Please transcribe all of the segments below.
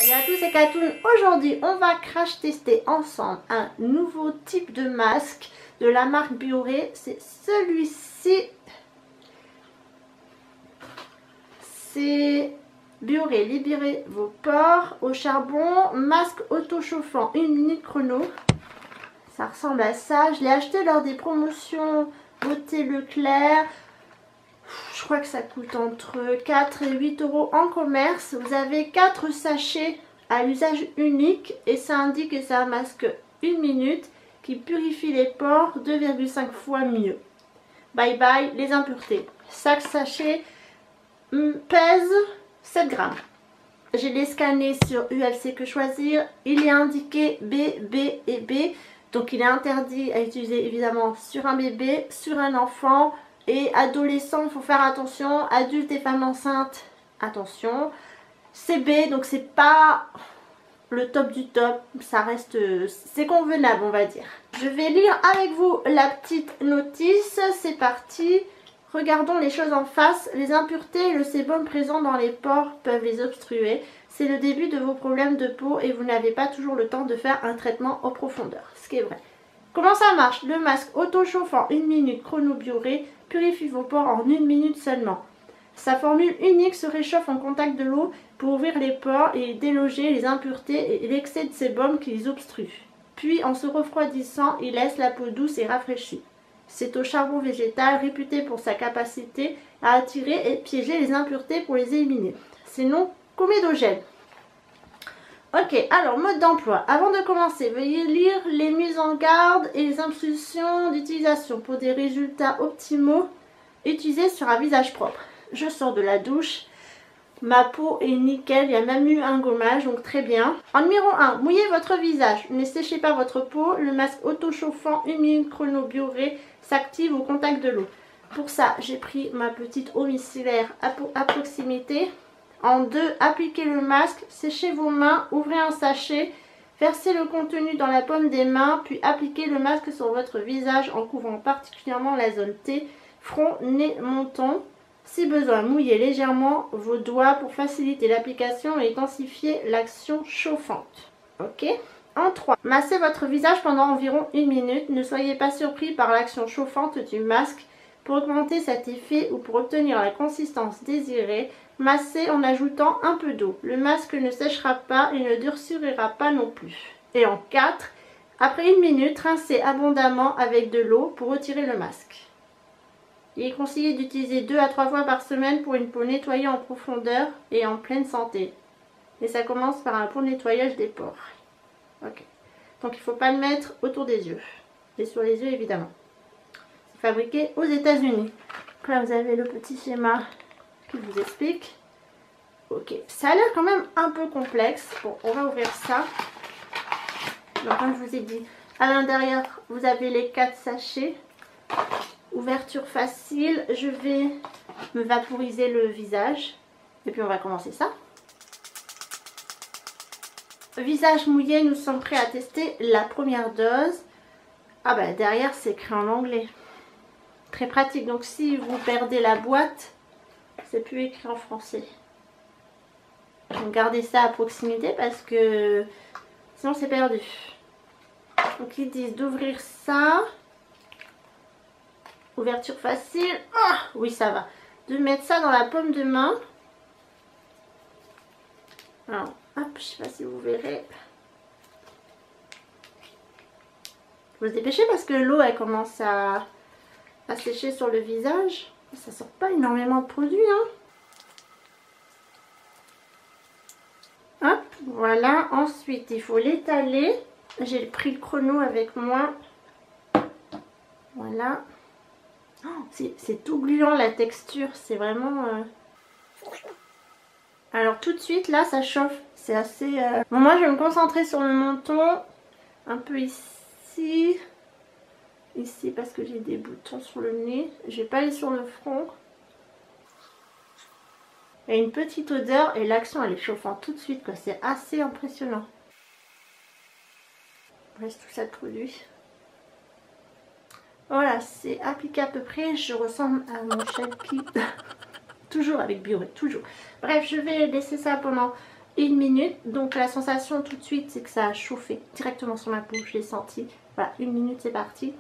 Salut à tous, c'est Katoon. Aujourd'hui, on va crash tester ensemble un nouveau type de masque de la marque Bioré. C'est celui-ci. C'est Bioré, libérez vos pores au charbon. Masque auto-chauffant, 1 minute chrono. Ça ressemble à ça. Je l'ai acheté lors des promotions Beauté Leclerc. Je crois que ça coûte entre 4 et 8 euros en commerce. Vous avez 4 sachets à usage unique et ça indique que c'est un masque 1 minute qui purifie les pores 2,5 fois mieux. Bye bye les impuretés. Chaque sachet pèse 7 grammes. Je l'ai scanné sur UFC Que Choisir. Il est indiqué B, B et B. Donc il est interdit à utiliser évidemment sur un bébé, sur un enfant. Et adolescents, il faut faire attention. Adultes et femmes enceintes, attention. C'est B, donc c'est pas le top du top. Ça reste, c'est convenable, on va dire. Je vais lire avec vous la petite notice. C'est parti. Regardons les choses en face. Les impuretés et le sébum présent dans les pores peuvent les obstruer. C'est le début de vos problèmes de peau et vous n'avez pas toujours le temps de faire un traitement en profondeur. Ce qui est vrai. Comment ça marche? Le masque auto-chauffant 1 minute chrono Bioré purifie vos pores en 1 minute seulement. Sa formule unique se réchauffe en contact de l'eau pour ouvrir les pores et déloger les impuretés et l'excès de sébum qui les obstrue. Puis en se refroidissant, il laisse la peau douce et rafraîchie. C'est au charbon végétal réputé pour sa capacité à attirer et piéger les impuretés pour les éliminer. C'est non comédogène. Ok, alors mode d'emploi. Avant de commencer, veuillez lire les mises en garde et les instructions d'utilisation pour des résultats optimaux utilisés sur un visage propre. Je sors de la douche, ma peau est nickel, il y a même eu un gommage, donc très bien. En numéro 1, mouillez votre visage, ne séchez pas votre peau, le masque auto-chauffant 1 minute chrono Bioré s'active au contact de l'eau. Pour ça, j'ai pris ma petite eau micellaire à proximité. En 2, appliquez le masque, séchez vos mains, ouvrez un sachet, versez le contenu dans la paume des mains, puis appliquez le masque sur votre visage en couvrant particulièrement la zone T, front, nez, menton. Si besoin, mouillez légèrement vos doigts pour faciliter l'application et intensifier l'action chauffante. Ok. En 3, massez votre visage pendant environ 1 minute. Ne soyez pas surpris par l'action chauffante du masque. Pour augmenter cet effet ou pour obtenir la consistance désirée, massez en ajoutant un peu d'eau. Le masque ne séchera pas et ne durcira pas non plus. Et en 4, après 1 minute, rincez abondamment avec de l'eau pour retirer le masque. Il est conseillé d'utiliser 2 à 3 fois par semaine pour une peau nettoyée en profondeur et en pleine santé. Et ça commence par un bon nettoyage des pores. Ok. Donc il ne faut pas le mettre autour des yeux. Et sur les yeux évidemment. C'est fabriqué aux États-Unis. Là vous avez le petit schéma qui vous explique. Ok. Ça a l'air quand même un peu complexe. Bon, on va ouvrir ça. Donc comme je vous ai dit, à l'intérieur vous avez les 4 sachets. Ouverture facile, je vais me vaporiser le visage et puis on va commencer ça. Visage mouillé, nous sommes prêts à tester la première dose. Ah bah derrière c'est écrit en anglais. Très pratique, donc si vous perdez la boîte, c'est plus écrit en français. Donc gardez ça à proximité parce que sinon c'est perdu. Donc ils disent d'ouvrir ça. Ouverture facile. Oh, oui, ça va. De mettre ça dans la paume de main. Alors, hop, je sais pas si vous verrez. Il faut se dépêcher parce que l'eau, elle commence à sécher sur le visage. Ça sort pas énormément de produit, hein. Hop, voilà. Ensuite, il faut l'étaler. J'ai pris le chrono avec moi. Voilà. Oh, c'est tout gluant la texture, c'est vraiment... Alors tout de suite là ça chauffe, c'est assez... Bon, moi je vais me concentrer sur le menton, un peu ici, ici parce que j'ai des boutons sur le nez, je vais pas aller sur le front. Il y a une petite odeur et l'action elle est chauffante tout de suite quoi, c'est assez impressionnant. Reste tout ça de produit. Voilà, c'est appliqué à peu près. Je ressemble à mon Shelky. Toujours avec Bioré, toujours. Bref, je vais laisser ça pendant 1 minute. Donc la sensation tout de suite c'est que ça a chauffé directement sur ma peau, je l'ai senti. Voilà, 1 minute c'est parti.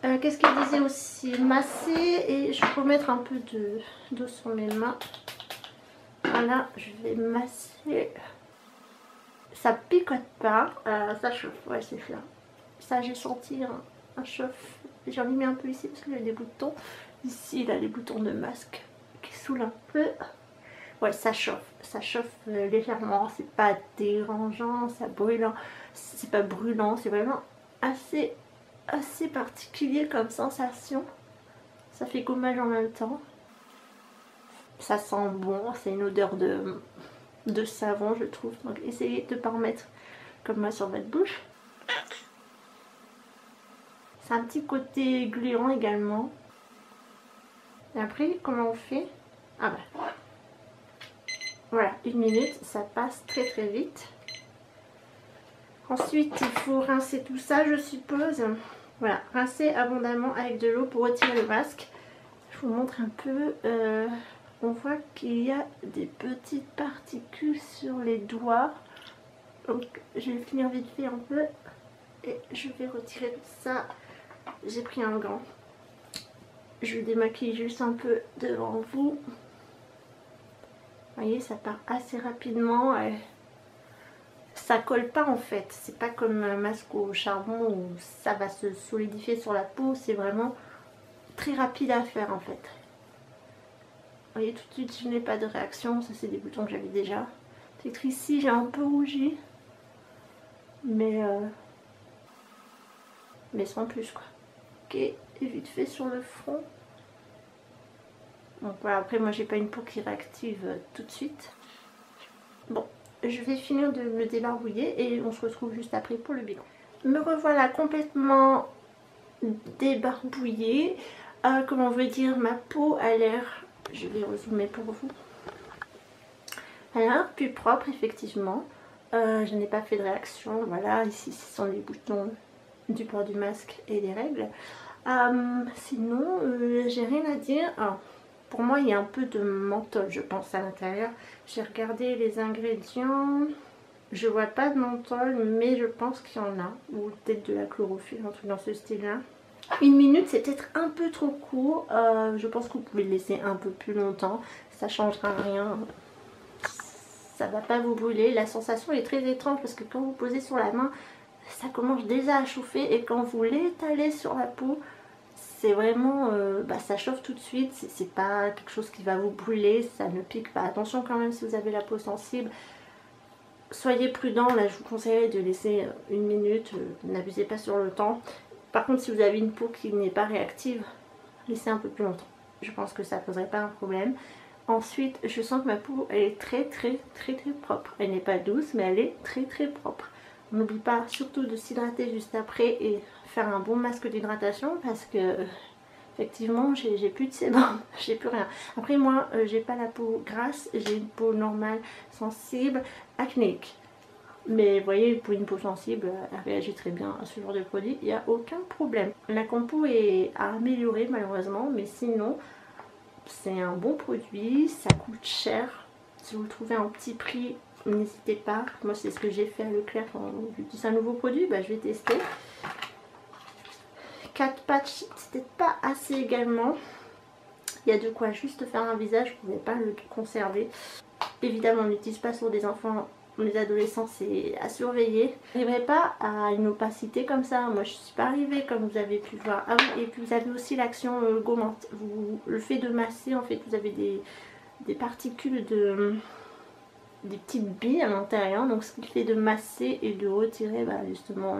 Qu'est-ce qu'il disait aussi? Masser, et je peux mettre un peu d'eau sur mes mains. Voilà, je vais masser. Ça picote pas, ça chauffe, ouais c'est clair. Ça j'ai senti un chauffe. J'en ai mis un peu ici parce qu'il y a des boutons. Ici il a les boutons de masque qui saoulent un peu. Ouais, ça chauffe légèrement, c'est pas dérangeant, ça brûlant, c'est pas brûlant, c'est vraiment assez particulier comme sensation. Ça fait gommage en même temps. Ça sent bon, c'est une odeur de savon je trouve, donc essayez de ne pas en mettre comme moi sur votre bouche. C'est un petit côté gluant également. Et après, comment on fait? Ah bah voilà, 1 minute, ça passe très vite. Ensuite, il faut rincer tout ça, je suppose. Voilà, rincer abondamment avec de l'eau pour retirer le masque. Je vous montre un peu. On voit qu'il y a des petites particules sur les doigts. Donc, je vais finir vite fait un peu. Et je vais retirer tout ça. J'ai pris un gant. Je démaquille juste un peu devant vous. Vous voyez, ça part assez rapidement. Ça colle pas en fait. C'est pas comme un masque au charbon où ça va se solidifier sur la peau. C'est vraiment très rapide à faire en fait. Vous voyez, tout de suite, je n'ai pas de réaction. Ça, c'est des boutons que j'avais déjà. Peut-être ici, j'ai un peu rougi. Mais sans plus quoi. Ok, et vite fait sur le front. Donc voilà, après moi j'ai pas une peau qui réactive tout de suite. Bon, je vais finir de me débarbouiller et on se retrouve juste après pour le bilan. Me revoilà complètement débarbouillée. Comment on veut dire, ma peau a l'air, je vais rezoomer pour vous, elle a l'air plus propre effectivement. Je n'ai pas fait de réaction, voilà, ici ce sont les boutons du port du masque et des règles. Sinon, j'ai rien à dire. Alors, pour moi, il y a un peu de menthol, je pense, à l'intérieur. J'ai regardé les ingrédients. Je vois pas de menthol, mais je pense qu'il y en a. Ou peut-être de la chlorophylle, un truc dans ce style-là. 1 minute, c'est peut-être un peu trop court. Je pense que vous pouvez le laisser un peu plus longtemps. Ça changera rien. Ça va pas vous brûler. La sensation est très étrange parce que quand vous posez sur la main, ça commence déjà à chauffer. Et quand vous l'étalez sur la peau, c'est vraiment, ça chauffe tout de suite, c'est pas quelque chose qui va vous brûler, ça ne pique pas. Attention quand même si vous avez la peau sensible, soyez prudent, là je vous conseillerais de laisser 1 minute, n'abusez pas sur le temps. Par contre si vous avez une peau qui n'est pas réactive, laissez un peu plus longtemps, je pense que ça ne poserait pas un problème. Ensuite je sens que ma peau elle est très propre, elle n'est pas douce mais elle est très propre. On n'oublie pas surtout de s'hydrater juste après et faire un bon masque d'hydratation parce que effectivement j'ai plus de sébum, j'ai plus rien. Après moi j'ai pas la peau grasse, j'ai une peau normale, sensible, acnéique. Mais vous voyez, pour une peau sensible, elle réagit très bien à ce genre de produit, il n'y a aucun problème. La compo est à améliorer malheureusement, mais sinon c'est un bon produit, ça coûte cher. Si vous le trouvez en petit prix, n'hésitez pas. Moi c'est ce que j'ai fait à Leclerc quand c'est un nouveau produit, je vais tester. 4 patchs, c'était pas assez également. Il y a de quoi juste faire un visage, vous ne pouvez pas le conserver. Évidemment on n'utilise pas sur des enfants, les adolescents, c'est à surveiller. Vous n'arriverez pas à une opacité comme ça. Moi je suis pas arrivée comme vous avez pu voir. Ah oui, et puis vous avez aussi l'action gommante. Le fait de masser, en fait vous avez des particules des petites billes à l'intérieur, donc ce qui fait de masser et de retirer justement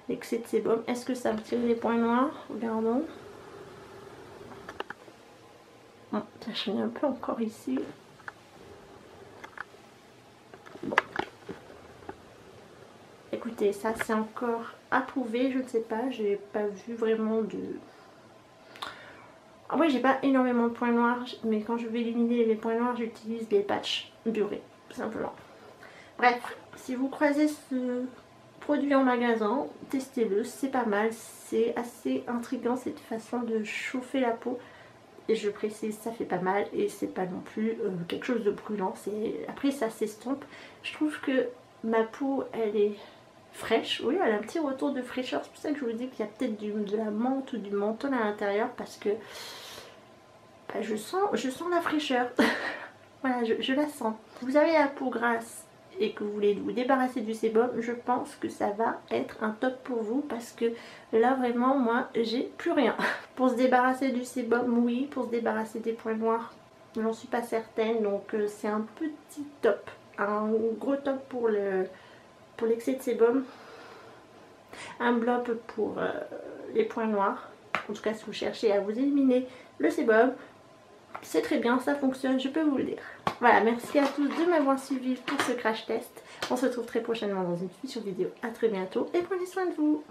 l'excès de sébum. Est-ce que ça retire les points noirs? Regardons. Bon, ça chine un peu encore ici. Bon. Écoutez, ça c'est encore à prouver, je ne sais pas, j'ai pas vu vraiment de... Ah oui, j'ai pas énormément de points noirs, mais quand je vais éliminer les points noirs, j'utilise des patchs durés, tout simplement. Bref, si vous croisez ce produit en magasin, testez-le, c'est pas mal, c'est assez intriguant cette façon de chauffer la peau. et je précise, ça fait pas mal et c'est pas non plus quelque chose de brûlant. Après ça s'estompe. Je trouve que ma peau elle est fraîche, oui, elle a un petit retour de fraîcheur. C'est pour ça que je vous dis qu'il y a peut-être de la menthe ou du menthol à l'intérieur, parce que bah, je sens la fraîcheur. Voilà, je la sens. Si vous avez la peau grasse et que vous voulez vous débarrasser du sébum, je pense que ça va être un top pour vous, parce que là vraiment moi j'ai plus rien. Pour se débarrasser du sébum, oui. Pour se débarrasser des points noirs, j'en suis pas certaine. Donc c'est un petit top, un gros top pour l'excès de sébum, un blob pour les points noirs. En tout cas si vous cherchez à vous éliminer le sébum, c'est très bien, ça fonctionne, je peux vous le dire. Voilà, merci à tous de m'avoir suivi pour ce crash test. On se retrouve très prochainement dans une future vidéo. À très bientôt et prenez soin de vous.